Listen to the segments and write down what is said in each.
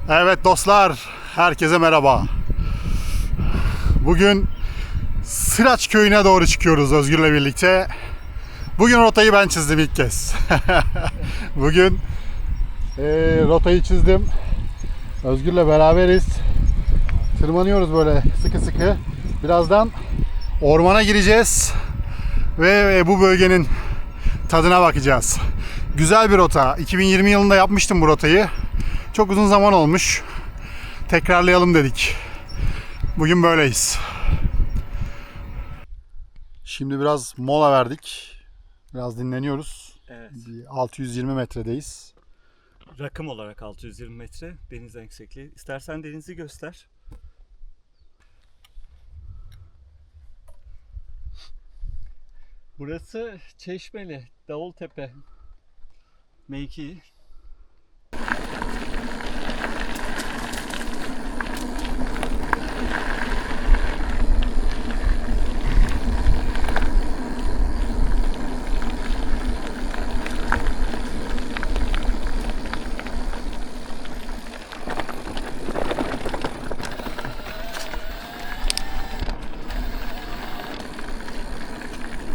Evet dostlar, herkese merhaba. Bugün Sıraç köyüne doğru çıkıyoruz Özgür'le birlikte. Bugün rotayı ben çizdim ilk kez. Bugün rotayı çizdim. Özgür'le beraberiz. Tırmanıyoruz böyle sıkı sıkı. Birazdan ormana gireceğiz. Ve bu bölgenin tadına bakacağız. Güzel bir rota. 2020 yılında yapmıştım bu rotayı. Çok uzun zaman olmuş. Tekrarlayalım dedik. Bugün böyleyiz. Şimdi biraz mola verdik. Biraz dinleniyoruz. Evet. 620 metredeyiz. Rakım olarak 620 metre deniz yüksekliği. İstersen denizi göster. Burası Çeşmeli, Davultepe mevkii.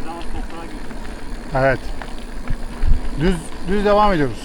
Daha toprağa gidiyor. Evet. Düz devam ediyoruz.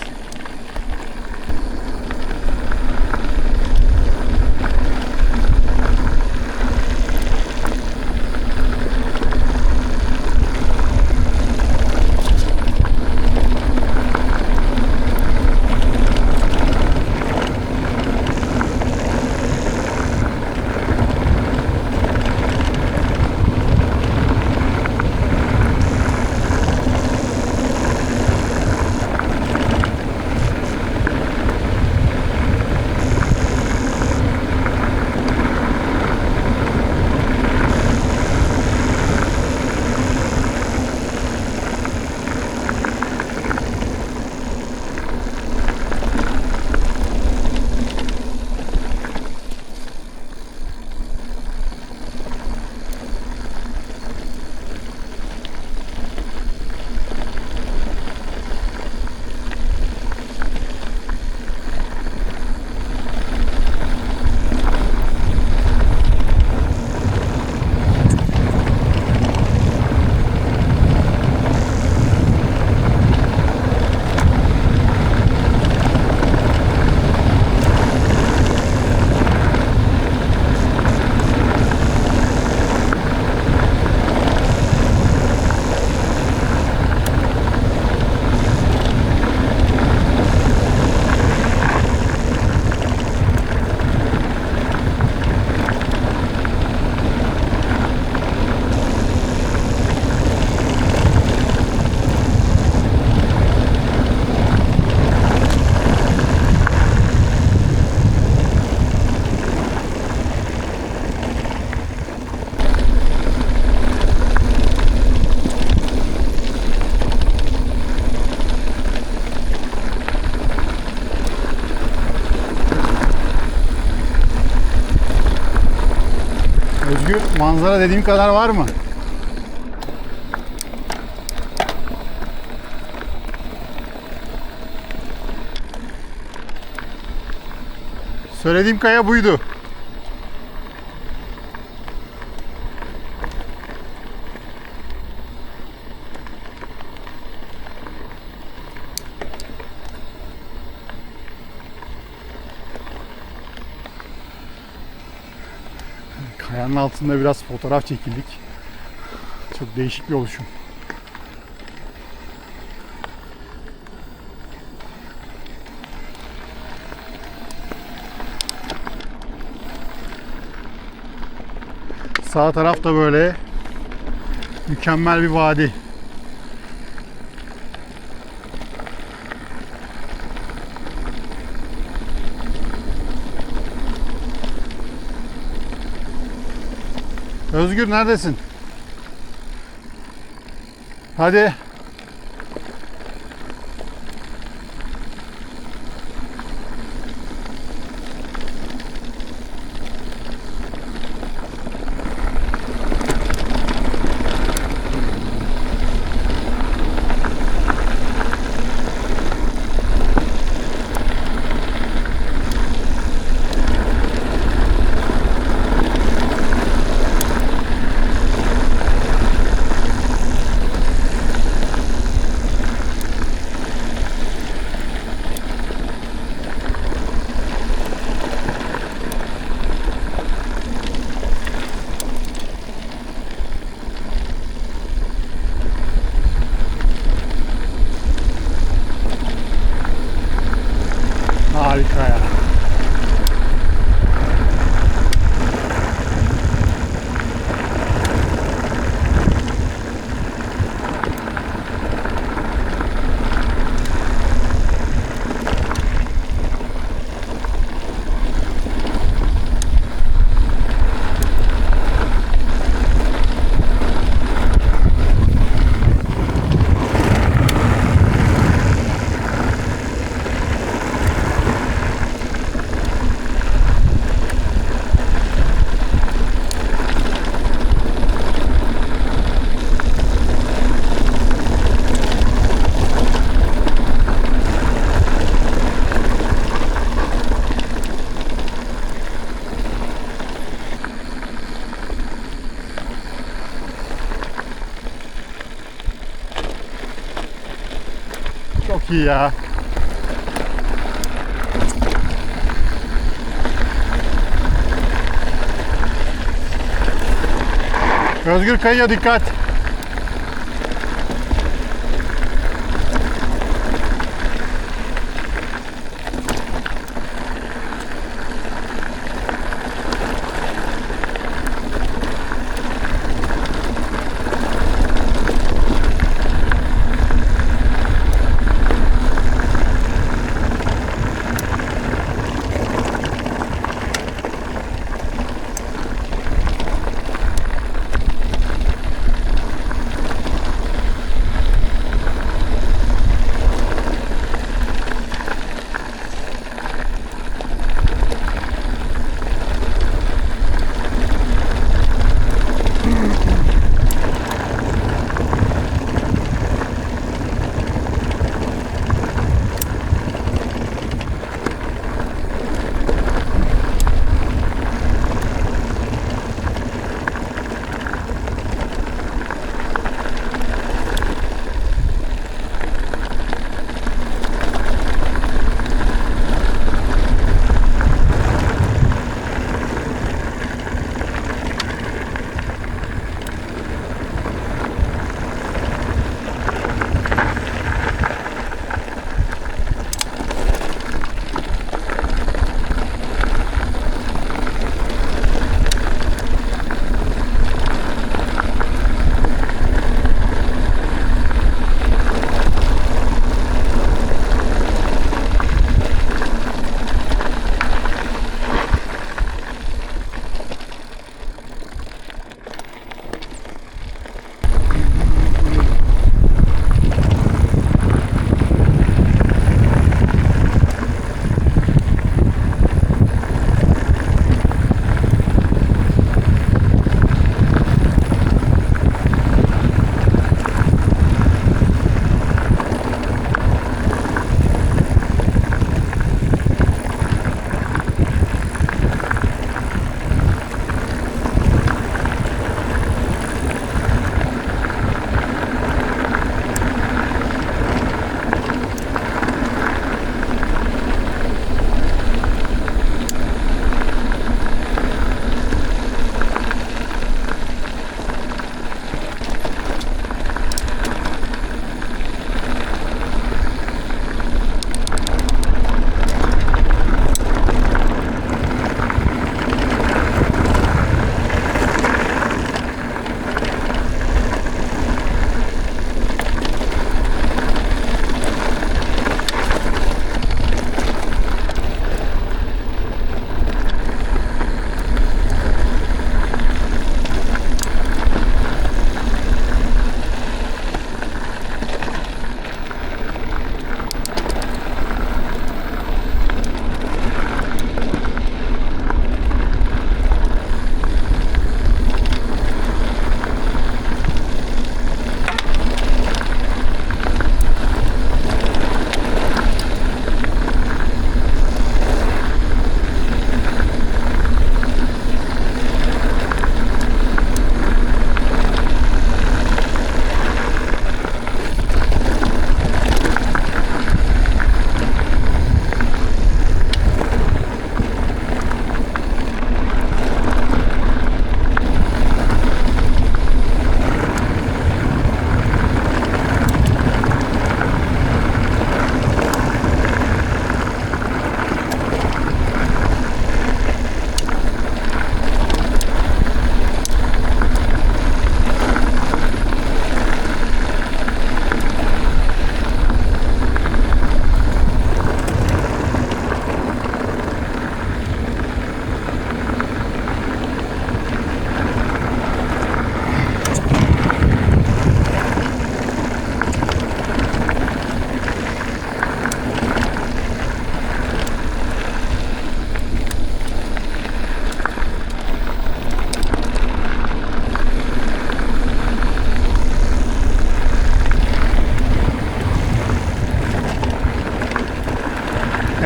Özgür, manzara dediğim kadar var mı? Söylediğim kaya buydu. Kayanın altında biraz fotoğraf çekildik. Çok değişik bir oluşum. Sağ tarafta böyle mükemmel bir vadi. Özgür neredesin? Hadi. çok iyi ya. Özgür kayıyor, dikkat.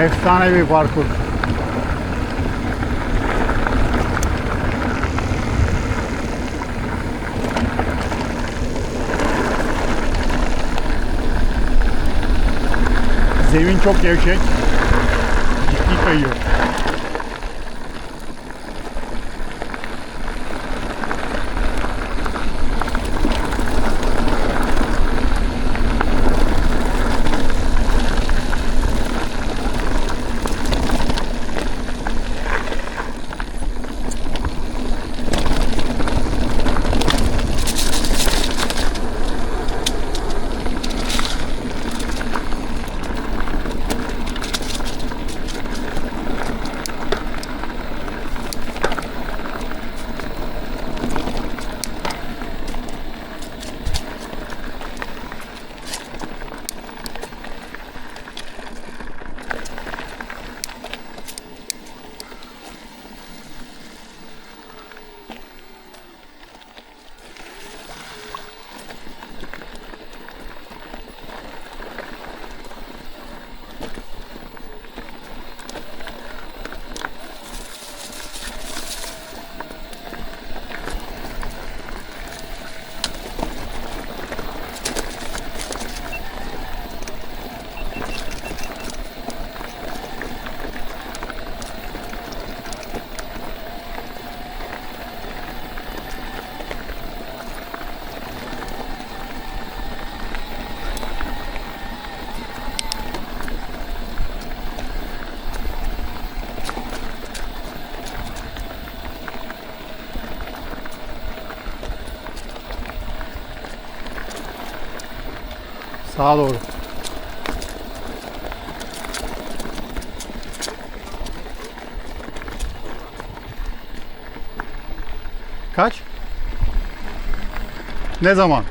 Efsane bir parkur. Zemin çok gevşek. Ciddi kayıyor. Sağa doğru. Kaç? Ne zaman?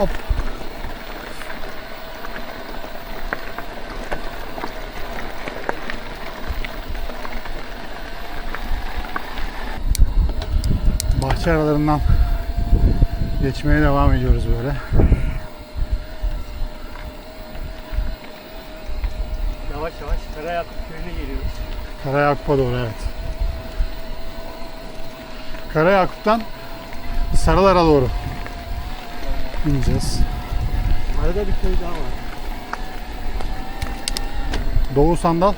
Hop. Bahçe aralarından geçmeye devam ediyoruz böyle. Yavaş yavaş Karayakup köyüne geliyoruz. Karayakup'a doğru, evet. Karayakup'tan Sarılar'a doğru ineceğiz. Arada bir köy daha var. Doğu Sandal.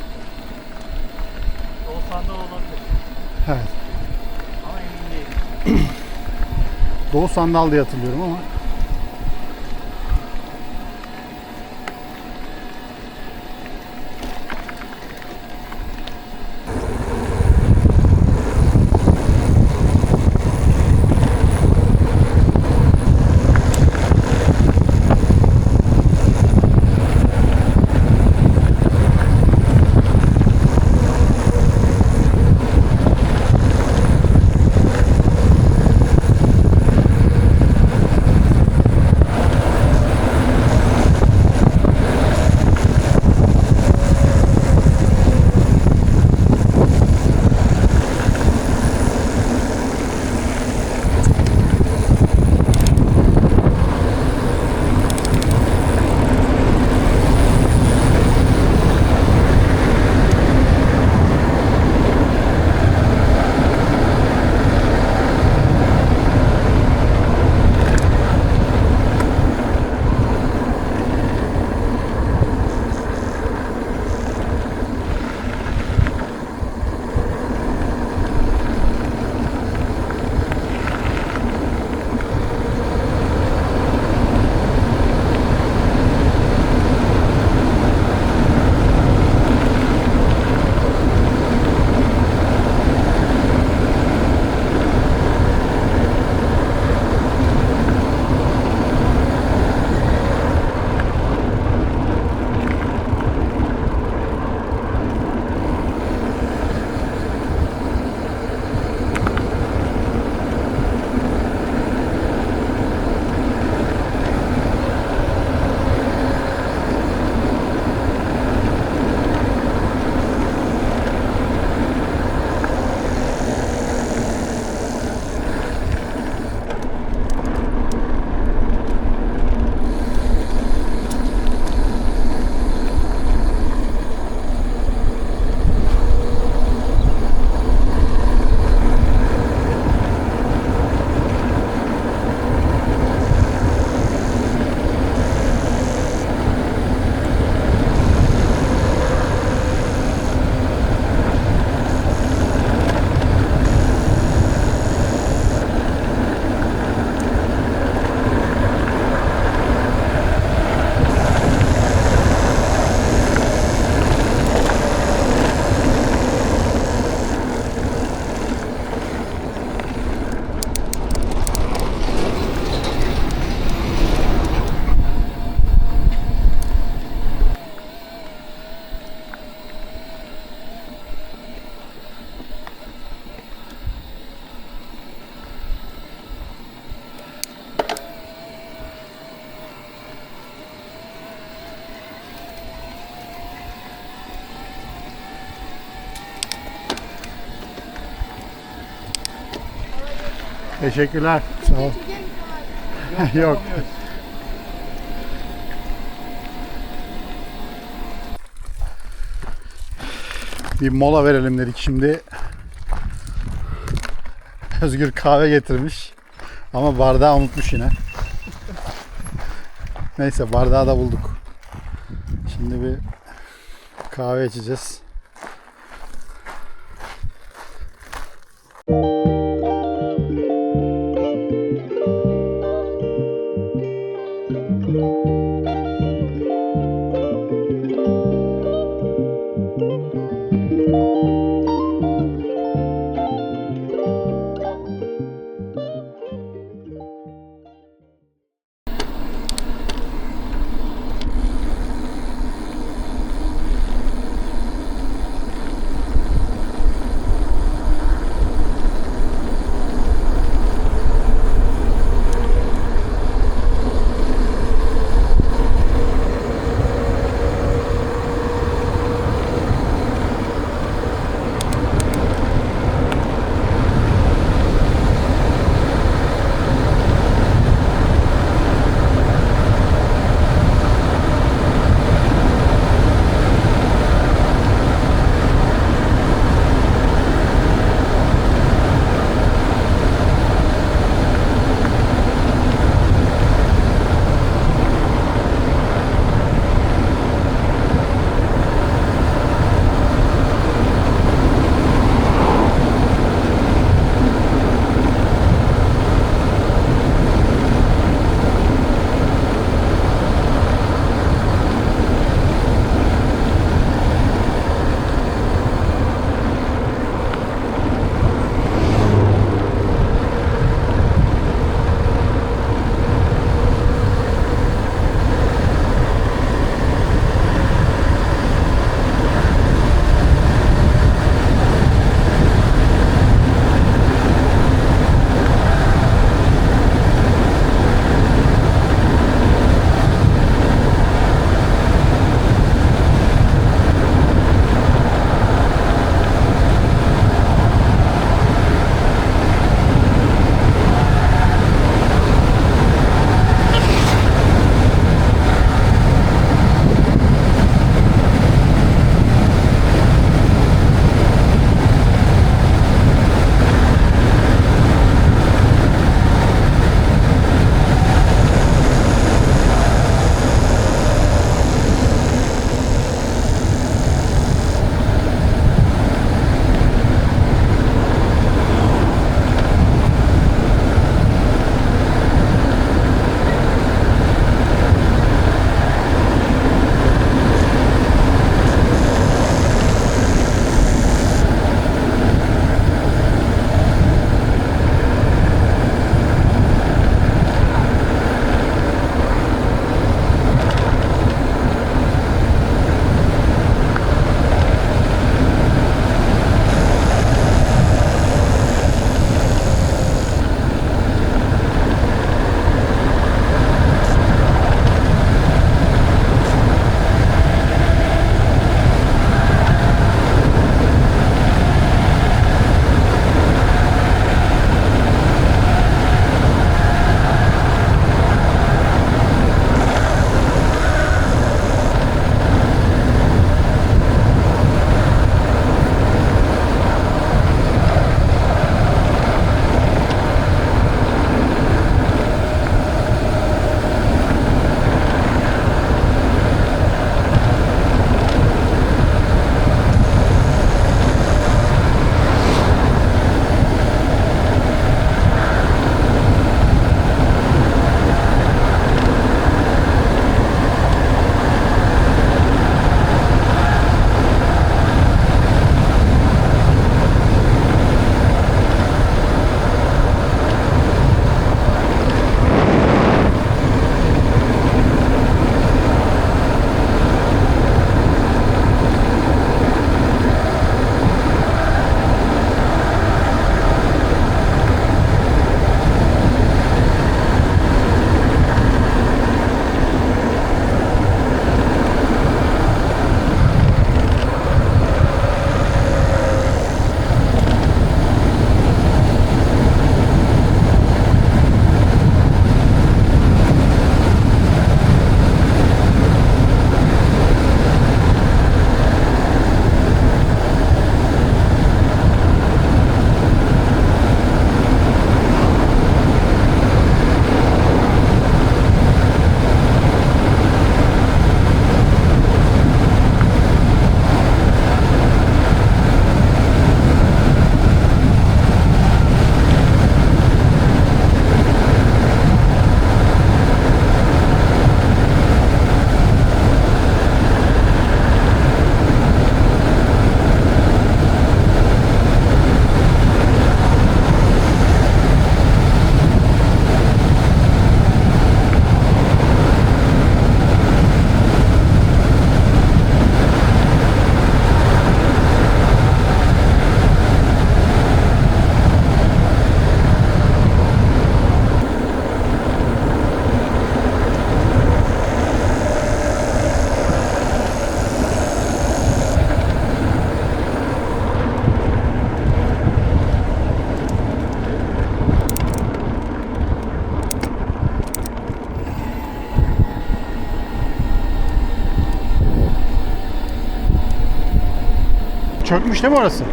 O sandal olabilir. Evet. Ama emin değilim. Doğu Sandal diye hatırlıyorum ama. Teşekkürler. Sağ ol. Yok. Bir mola verelim dedik şimdi. Özgür kahve getirmiş. Ama bardağı unutmuş yine. Neyse bardağı da bulduk. Şimdi bir kahve içeceğiz. çökmüş değil mi orası?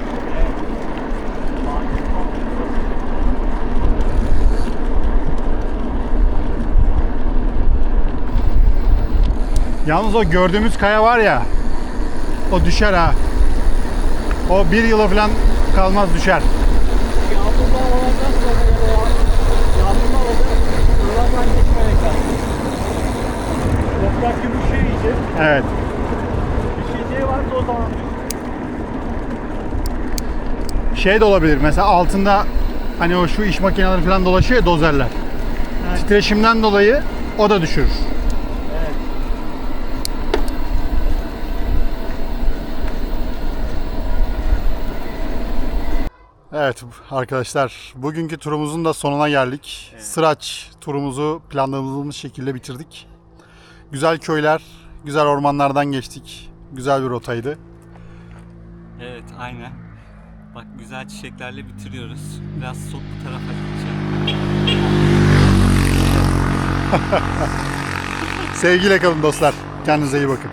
Yalnız o gördüğümüz kaya var ya, o düşer ha. O bir yıla falan kalmaz, düşer. Yağmurlar olacak sonra ya da yağmurlar olacak. Oralardan geçmemek lazım. Toprak gibi bir şey yiyecek. Evet. Bir şey varsa o zaman Şey de olabilir mesela, altında hani o şu iş makineleri falan dolaşıyor ya, dozerler. Evet. Titreşimden dolayı o da düşürür. evet. Evet arkadaşlar, bugünkü turumuzun da sonuna geldik. Sıraç turumuzu planladığımız şekilde bitirdik. Güzel köyler, güzel ormanlardan geçtik. Güzel bir rotaydı. Evet, aynen. Bak, güzel çiçeklerle bitiriyoruz. Biraz sol bu tarafa gideceğim. Sevgiyle kalın dostlar. Kendinize iyi bakın.